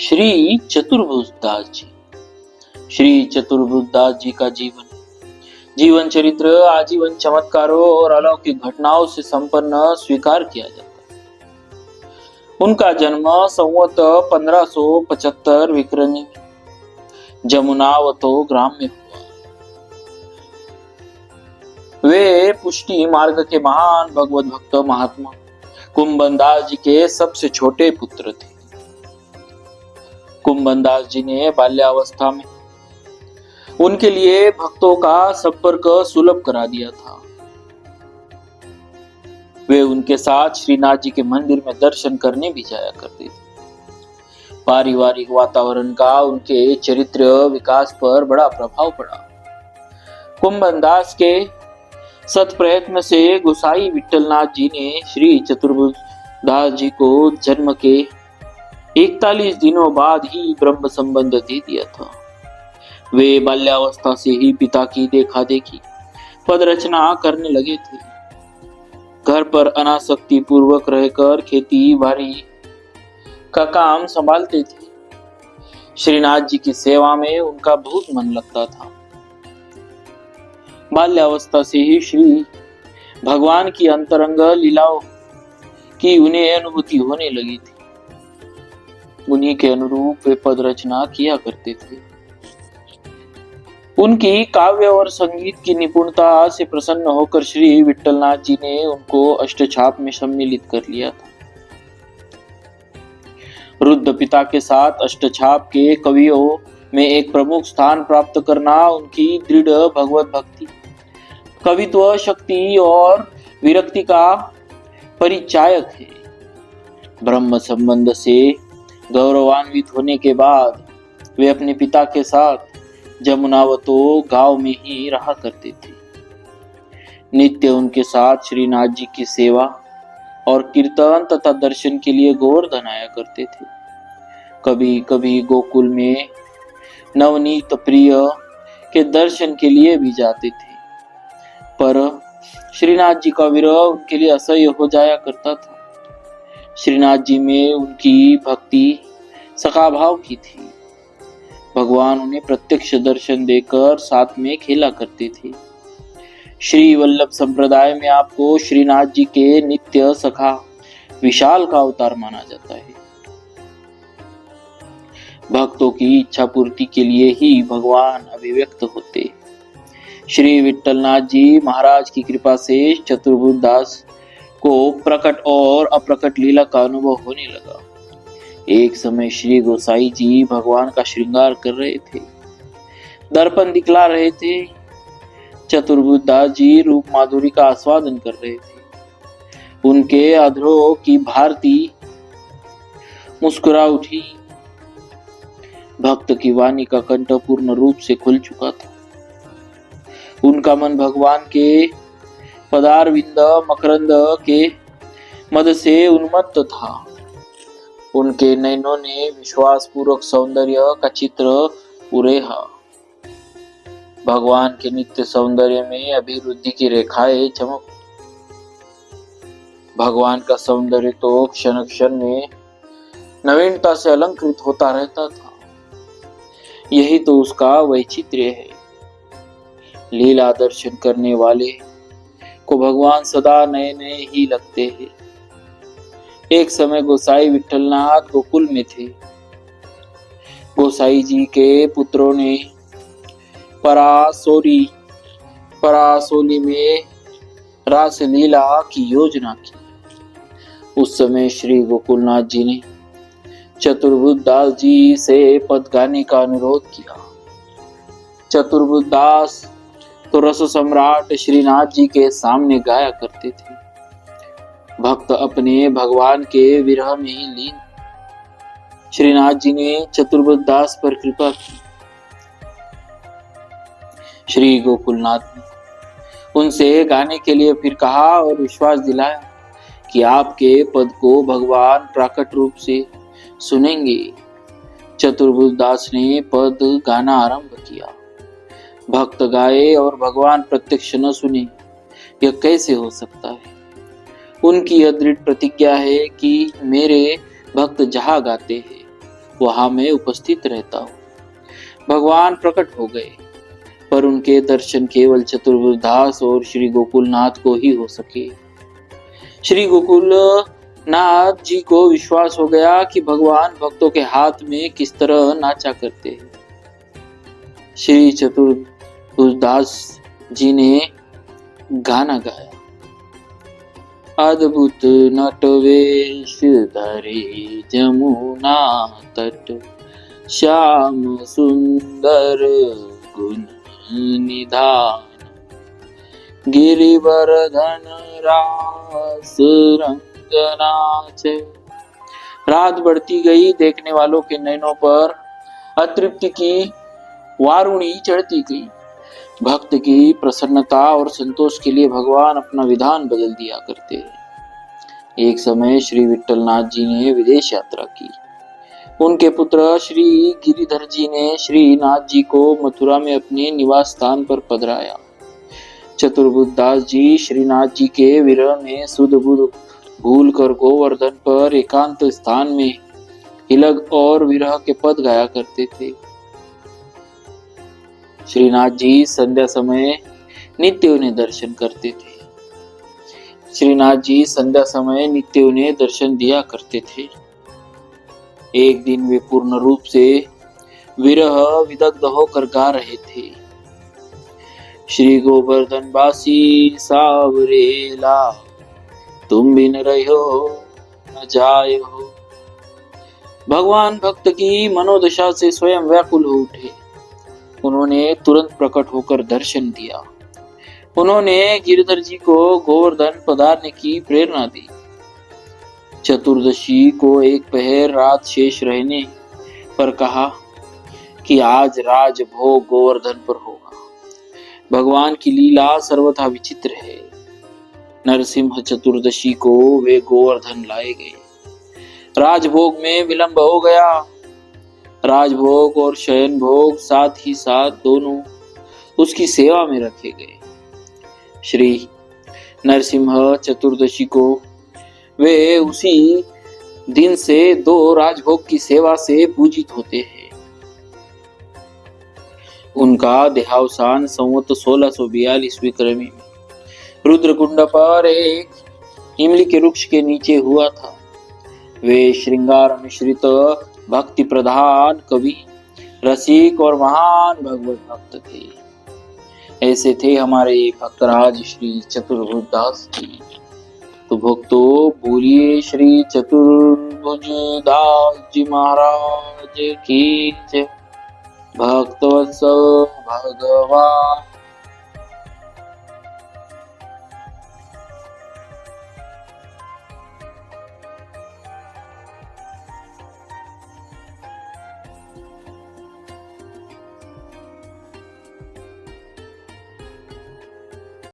श्री चतुर्भुज दास जी। श्री चतुर्भुज दास जी का जीवन चरित्र आजीवन चमत्कारों और अलौकिक घटनाओं से संपन्न स्वीकार किया जाता है। उनका जन्म संवत 1575 विक्रमी जमुनावतो ग्राम में हुआ। वे पुष्टि मार्ग के महान भगवत भक्त महात्मा कुंभन दास जी के सबसे छोटे पुत्र थे। कुंभन दास जी ने बाल्यावस्था में उनके लिए भक्तों का संपर्क सुलभ करा दिया था। वे उनके साथ श्रीनाथ जी के मंदिर में दर्शन करने भी जाया करते थे। पारिवारिक वातावरण का उनके चरित्र विकास पर बड़ा प्रभाव पड़ा। कुंभन दास के सत प्रयत्न से गोसाई विट्ठलनाथ जी ने श्री चतुर्भुज दास जी को जन्म के 41 दिनों बाद ही ब्रह्म संबंध दे दिया था। वे बाल्यावस्था से ही पिता की देखा देखी पद रचना करने लगे थे। घर पर अनासक्ति पूर्वक रहकर खेती बाड़ी का काम संभालते थे। श्रीनाथ जी की सेवा में उनका बहुत मन लगता था। बाल्यावस्था से ही श्री भगवान की अंतरंग लीलाओं की उन्हें अनुभूति होने लगी थी। उन्हीं के अनुरूप वे पद रचना किया करते थे। उनकी काव्य और संगीत की निपुणता से प्रसन्न होकर श्री विट्ठलनाथ जी ने उनको अष्टछाप में सम्मिलित कर लिया था। वृद्ध पिता के साथ अष्टछाप के कवियों में एक प्रमुख स्थान प्राप्त करना उनकी दृढ़ भगवत भक्ति, कवित्व शक्ति और विरक्ति का परिचायक है। ब्रह्म संबंध से गौरवान्वित होने के बाद वे अपने पिता के साथ जमुनावतो गांव में ही रहा करते थे। नित्य उनके साथ श्रीनाथ जी की सेवा और कीर्तन तथा दर्शन के लिए गोवर्धन आया करते थे। कभी कभी गोकुल में नवनीत प्रिय के दर्शन के लिए भी जाते थे, पर श्रीनाथ जी का विरह उनके लिए असह्य हो जाया करता था। श्रीनाथ जी में उनकी भक्ति सखा भाव की थी। भगवान उन्हें प्रत्यक्ष दर्शन देकर साथ में खेला करते थे। श्री वल्लभ संप्रदाय में आपको श्रीनाथ जी के नित्य सखा विशाल का अवतार माना जाता है। भक्तों की इच्छा पूर्ति के लिए ही भगवान अभिव्यक्त होते। श्री विट्ठलनाथ जी महाराज की कृपा से चतुर्भुज दास को प्रकट और अप्रकट लीला का अनुभव होने लगा। एक समय श्री गोसाई जी भगवान का श्रृंगार कर रहे थे, दर्पण दिखला रहे थे। चतुर्भुज दास जी रूप माधुरी का आस्वादन कर रहे थे। उनके अधरों की भारती मुस्कुरा उठी। भक्त की वाणी का कंठ पूर्ण रूप से खुल चुका था। उनका मन भगवान के पदारविंद मकरंद के मद से उन्मत्त था। उनके नयनों ने विश्वास पूर्वक सौंदर्य का चित्र उरेहा। भगवान के नित्य सौंदर्य में अभिवृद्धि की रेखाएं चमक। भगवान का सौंदर्य तो क्षण क्षण में नवीनता से अलंकृत होता रहता था। यही तो उसका वैचित्र्य है। लीला दर्शन करने वाले को भगवान सदा नए नए ही लगते हैं। एक समय गोसाई विट्ठलनाथ गोकुल में थे। गोसाई जी के पुत्रों ने परासोली में रास लीला की योजना की। उस समय श्री गोकुलनाथ जी ने चतुर्भुज दास जी से पद गाने का अनुरोध किया। चतुर्भुज दास तो रस सम्राट श्रीनाथ जी के सामने गाया करते थे। भक्त अपने भगवान के विरह में ही लीन। श्रीनाथ जी ने चतुर्भुज दास पर कृपा की। श्री गोकुलनाथ ने उनसे गाने के लिए फिर कहा और विश्वास दिलाया कि आपके पद को भगवान प्रकट रूप से सुनेंगे। चतुर्भुज दास ने पद गाना आरंभ किया। भक्त गाए और भगवान प्रत्यक्ष न सुने, यह कैसे हो सकता है? उनकी यह दृढ़ प्रतिज्ञा है कि मेरे भक्त जहां गाते हैं वहां मैं उपस्थित रहता हूँ। भगवान प्रकट हो गए, पर उनके दर्शन केवल चतुर्भुजदास और श्री गोकुलनाथ को ही हो सके। श्री गोकुलनाथ जी को विश्वास हो गया कि भगवान भक्तों के हाथ में किस तरह नाचा करते हैं। श्री चतुर्भुजदास जी ने गाना गाया, अद्भुत नटवेश धरे जमुना तट, श्याम सुंदर गुण निधान, गिरिवर्धन रास रंग नाचे। रात बढ़ती गई, देखने वालों के नैनों पर अतृप्ति की वारुणी चढ़ती गई। भक्त की प्रसन्नता और संतोष के लिए भगवान अपना विधान बदल दिया करते हैं। एक समय श्री विट्ठलनाथ जी ने विदेश यात्रा की। उनके पुत्र श्री गिरिधर जी ने श्री नाथ जी को मथुरा में अपने निवास स्थान पर पधराया। चतुर्भुजदास जी श्रीनाथ जी के विरह में सुध बुध भूल कर गोवर्धन पर एकांत स्थान में हिलग और विरह के पद गाया करते थे। श्रीनाथ जी संध्या समय नित्य उन्हें दर्शन करते थे। श्रीनाथ जी संध्या समय नित्य उन्हें दर्शन दिया करते थे। एक दिन वे पूर्ण रूप से विरह विदग्ध होकर गा रहे थे, श्री गोवर्धन बासी सावरेला, तुम बिन रहो न जाए हो। भगवान भक्त की मनोदशा से स्वयं व्याकुल हो उठे। उन्होंने तुरंत प्रकट होकर दर्शन दिया। उन्होंने गिरधर जी को गोवर्धन पधारने की प्रेरणा दी। चतुर्दशी को एक पहर रात शेष रहने पर कहा कि आज राजभोग गोवर्धन पर होगा। भगवान की लीला सर्वथा विचित्र है। नरसिंह चतुर्दशी को वे गोवर्धन लाए गए। राजभोग में विलंब हो गया। राजभोग और शयन भोग साथ ही साथ दोनों उसकी सेवा में रखे गए। श्री नरसिंह चतुर्दशी को वे उसी दिन से दो राजभोग की सेवा से पूजित होते हैं। उनका देहावसान संवत 1642 विक्रमी में रुद्रकुंड पर एक इमली के वृक्ष के नीचे हुआ था। वे श्रृंगार मिश्रित भक्ति प्रधान कवि, रसिक और महान भगवत भक्त थे। ऐसे थे हमारे भक्तराज श्री चतुर्भुजदास जी। तो भक्तों बोलिए श्री चतुर्भुजदास जी महाराज की जय। भक्तवत्सल भगवान